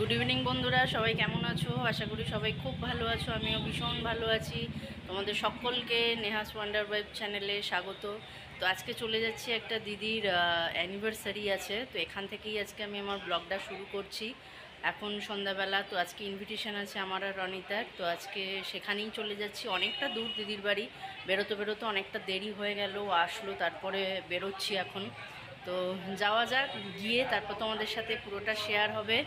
Good evening বন্ধুরা, সবাই কেমন আছো? আশা করি সবাই খুব ভালো আছো। আমিও ভীষণ ভালো আছি। তোমাদের সকলকে নেহাস ওয়ান্ডার ওয়েব চ্যানেলে স্বাগত। তো আজকে চলে যাচ্ছি, একটা দিদির অ্যানিভার্সারি আছে, তো এখান থেকেই আজকে আমি আমার ব্লগটা শুরু করছি। এখন সন্ধ্যাবেলা, তো আজকে ইনভিটেশন আছে আমার আর রনিতার, তো আজকে সেখানেই চলে যাচ্ছি। অনেকটা দূর দিদির বাড়ি, বেরোতে বেরোতে অনেকটা দেরি হয়ে গেল, আসলো, তারপরে বেরোচ্ছি এখন। তো যাওয়া যাক, গিয়ে তারপর তোমাদের সাথে পুরোটা শেয়ার হবে।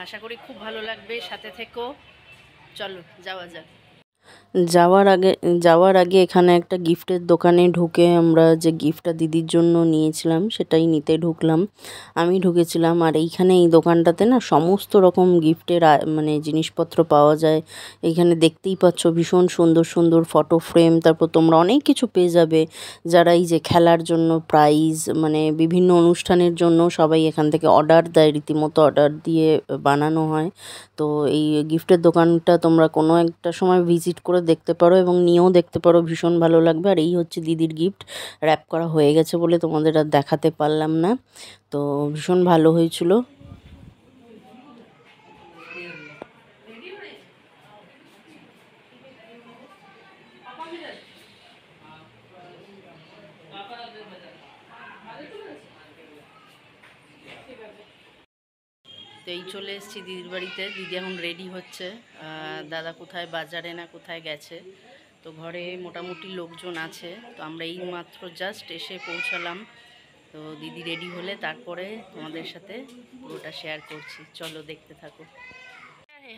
আশা করি খুব ভালো লাগবে, সাথে থেকো। চলো যাওয়া যাক। যাওয়ার আগে এখানে একটা গিফটের দোকানে ঢুকে আমরা যে গিফটটা দিদির জন্য নিয়েছিলাম সেটাই নিতে ঢুকলাম। আমি ঢুকেছিলাম, আর এইখানে এই দোকানটাতে না সমস্ত রকম গিফটের মানে জিনিসপত্র পাওয়া যায়। এইখানে দেখতেই পাচ্ছ ভীষণ সুন্দর সুন্দর ফটো ফ্রেম, তারপর তোমরা অনেক কিছু পেয়ে যাবে। যারা এই যে খেলার জন্য প্রাইজ, মানে বিভিন্ন অনুষ্ঠানের জন্য সবাই এখান থেকে অর্ডার দেয়, রীতিমতো অর্ডার দিয়ে বানানো হয়। তো এই গিফটের দোকানটা তোমরা কোনো একটা সময় ভিজিট করে দেখতে পারো এবং নিয়েও দেখতে পারো, ভীষণ ভালো লাগবে। আর এই হচ্ছে দিদির গিফট, র্যাপ করা হয়ে গেছে বলে তোমাদের আর দেখাতে পারলাম না। তো ভীষণ ভালো হয়েছিল। তো এই চলে এসেছি দিদির বাড়িতে। দিদি এখন রেডি হচ্ছে, দাদা কোথায় বাজারে না কোথায় গেছে। তো ঘরে মোটামুটি লোকজন আছে, তো আমরা এই মাত্র জাস্ট এসে পৌঁছালাম। তো দিদি রেডি হলে তারপরে তোমাদের সাথে পুরোটা শেয়ার করছি, চলো দেখতে থাকো।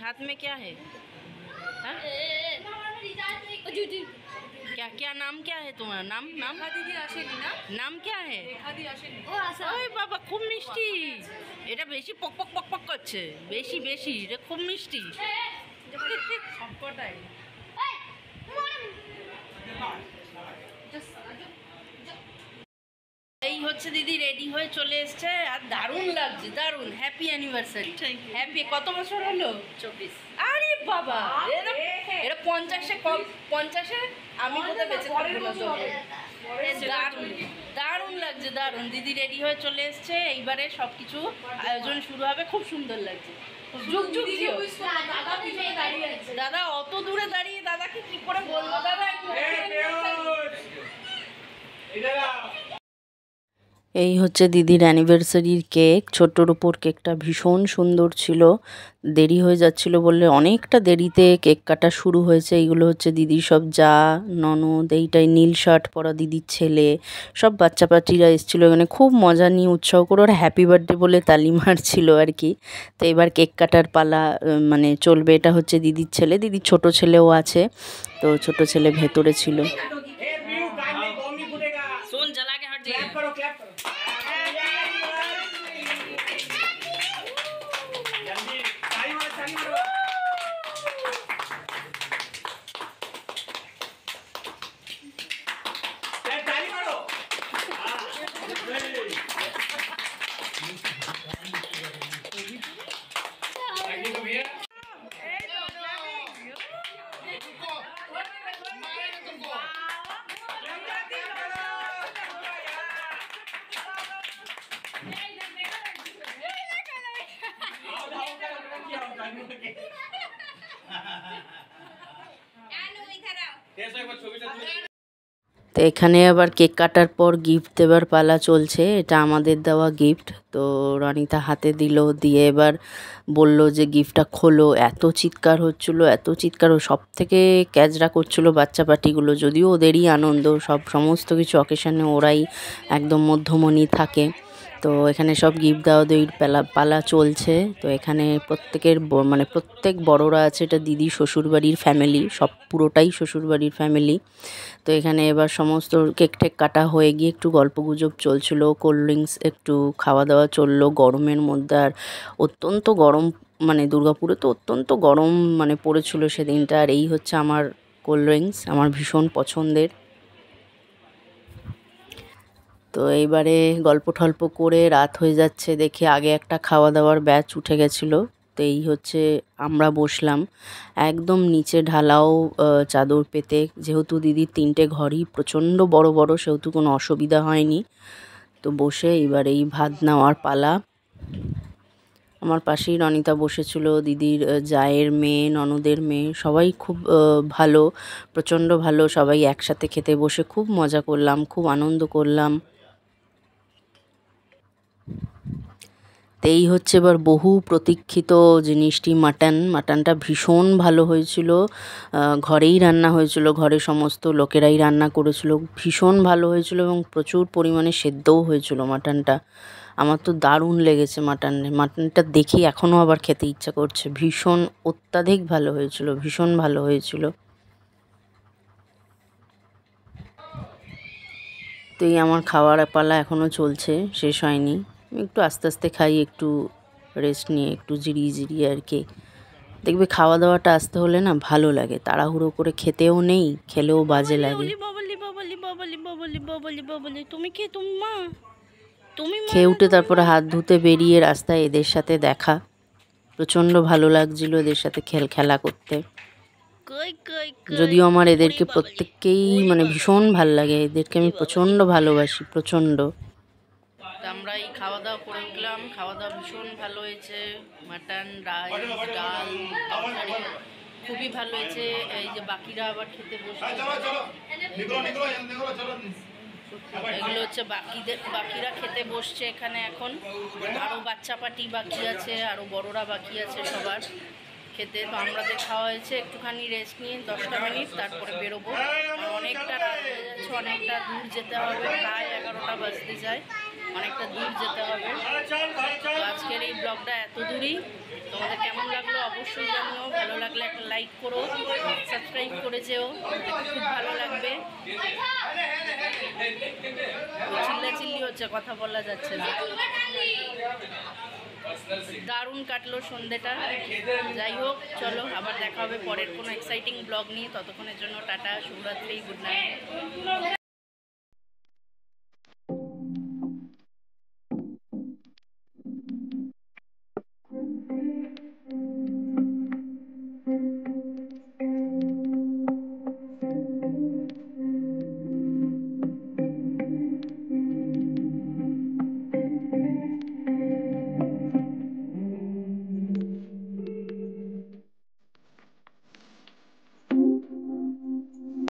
হাত মে ক্যা হে? क्या क्या नाम क्या है तुम्हारा? नाम नाम नाम क्या है? ওই বাবা, খুব মিষ্টি। এটা বেশি পক পক পক পক করছে, বেশি বেশি, এটা খুব মিষ্টি সবকটাই। এই হচ্ছে দিদি রেডি হয়ে চলে এসছে, আর দারুণ লাগছে, দারুণ। Happy anniversary. হ্যাপি। কত বছর হলো? 24। আরে বাবা, এটা 50-এ কম, 50-এ আমি কোথায় বেঁচে থাকবো না। দারুণ দারুণ লাগছে, দারুণ। দিদি রেডি হয়ে চলে এসছে, এইবারে সব কিছু আয়োজন শুরু হবে। খুব সুন্দর লাগছে। যুগ যুগ জিও। দাদা অত দূরে দাঁড়িয়ে দাদাকে কি করে বলবো? দাদা এই হচ্ছে দিদির অ্যানিভার্সারির কেক। ছোট্টর উপর কেকটা ভীষণ সুন্দর ছিল। দেরি হয়ে যাচ্ছিল বললে অনেকটা দেরিতে কেক কাটা শুরু হয়েছে। এইগুলো হচ্ছে দিদির সব যা, ননদ, এইটাই নীল শার্ট পরা দিদির ছেলে, সব বাচ্চা পাটিরা এসেছিলো এখানে, খুব মজা নিয়ে উৎসাহ করে ওরা হ্যাপি বার্থডে বলে তালি মারছিল আর কি। তো এবার কেক কাটার পালা মানে চলবে। এটা হচ্ছে দিদির ছেলে, দিদির ছোট ছেলেও আছে। তো ছোট ছেলে ভেতরে ছিল। তো এখানে আবার কেক কাটার পর গিফট দেবার পালা চলছে। এটা আমাদের দেওয়া গিফট। তো রনিতা হাতে দিল, দিয়ে এবার বলল যে গিফটটা খোলো। এত চিৎকার হচ্ছিলো, এত চিৎকার, সব থেকে ক্যাজরা করছিলো বাচ্চা পাটিগুলো। যদিও ওদেরই আনন্দ, সমস্ত কিছু অকেশানে ওরাই একদম মধ্যমণি থাকে। তো এখানে সব গিফট দেওয়া দেওয়ির পালা চলছে। তো এখানে প্রত্যেকের মানে প্রত্যেক বড়রা আছে। এটা দিদি শ্বশুরবাড়ির ফ্যামিলি, সব পুরোটাই শ্বশুরবাড়ির ফ্যামিলি। তো এখানে এবার সমস্ত কেক টেক কাটা হয়ে গিয়ে একটু গল্পগুজব চলছিল, কোল্ড ড্রিঙ্কস একটু খাওয়া দাওয়া চললো গরমের মধ্যে। আর অত্যন্ত গরম, মানে দুর্গাপুরে তো অত্যন্ত গরম মানে পড়েছিল সেদিনটা। আর এই হচ্ছে আমার কোল্ড ড্রিঙ্কস, আমার ভীষণ পছন্দের। তো এইবারে গল্প টল্প করে রাত হয়ে যাচ্ছে দেখে আগে একটা খাওয়া দাওয়ার ব্যাচ উঠে গেছিলো। তো এই হচ্ছে আমরা বসলাম একদম নিচে ঢালাও চাদর পেতে। যেহেতু দিদির 3টে ঘরই প্রচণ্ড বড় বড়, সেহেতু কোনো অসুবিধা হয়নি। তো বসে এবার এই ভাত নেওয়ার পালা। আমার পাশেই রনিতা বসেছিল, দিদির জায়ের মেয়ে, ননদের মেয়ে, সবাই খুব ভালো, প্রচণ্ড ভালো। সবাই একসাথে খেতে বসে খুব মজা করলাম, খুব আনন্দ করলাম। তো এই হচ্ছে এবার বহু প্রতীক্ষিত জিনিসটি, মাটনটা ভীষণ ভালো হয়েছিল। ঘরেই রান্না হয়েছিল, ঘরে সমস্ত লোকেরাই রান্না করেছিল, ভীষণ ভালো হয়েছিল এবং প্রচুর পরিমাণে সেদ্ধও হয়েছিল মাটনটা। আমার তো দারুণ লেগেছে মাটনটা দেখি এখনও আবার খেতে ইচ্ছা করছে। ভীষণ অত্যাধিক ভালো হয়েছিল, ভীষণ ভালো হয়েছিল। তো এই আমার খাওয়ার পালা এখনও চলছে, শেষ হয়নি। একটু আস্তে আস্তে খাই, একটু রেস্ট নিয়ে, একটু জিরিয়ে আর কি। দেখবে খাওয়া দাওয়াটা আসতে হলে না ভালো লাগে, তাড়াহুড়ো করে খেতেও নেই, খেলেও বাজে লাগে। খেয়ে উঠে তারপরে হাত ধুতে বেরিয়ে রাস্তায় এদের সাথে দেখা, প্রচণ্ড ভালো লাগছিল এদের সাথে খেলা করতে। যদিও আমার এদেরকে প্রত্যেককেই মানে ভীষণ ভাল লাগে, এদেরকে আমি প্রচণ্ড ভালোবাসি, প্রচণ্ড। আমরা এই খাওয়া দাওয়া করে উঠলাম, খাওয়া দাওয়া ভীষণ ভালো হয়েছে। মাটন, রাইস, ডাল, তরকারি খুবই ভালো হয়েছে। এই যে বাকিরা আবার খেতে বসছে, এগুলো হচ্ছে বাকিরা খেতে বসছে এখানে। এখন আরও বাচ্চা পাটি বাকি আছে, আরও বড়রা বাকি আছে সবার খেতে। তো আমাদের খাওয়া হয়েছে, একটুখানি রেস্ট নিয়ে 10টা মিনিট তারপরে বেরোবো। অনেকটা রাত হয়ে যাচ্ছে, অনেকটা দূর যেতে হবে, প্রায় 11টা বাজতে যায়, অনেকটা দূর যেতে হবে। তো আজকের এই ব্লগটা এত দূরই। তোমাদের কেমন লাগলো অবশ্যই জানিও, ভালো লাগলে একটা লাইক করো, সাবস্ক্রাইব করে যেও, খুব ভালো লাগবে। চিল্লাচিল্লি হচ্ছে, কথা বলা যাচ্ছে না। দারুণ কাটলো সন্ধ্যেটা। যাই হোক, চলো আবার দেখা হবে পরের কোনো এক্সাইটিং ব্লগ নিয়ে। ততক্ষণের জন্য টাটা, শুভরাত্রি, গুড নাইট।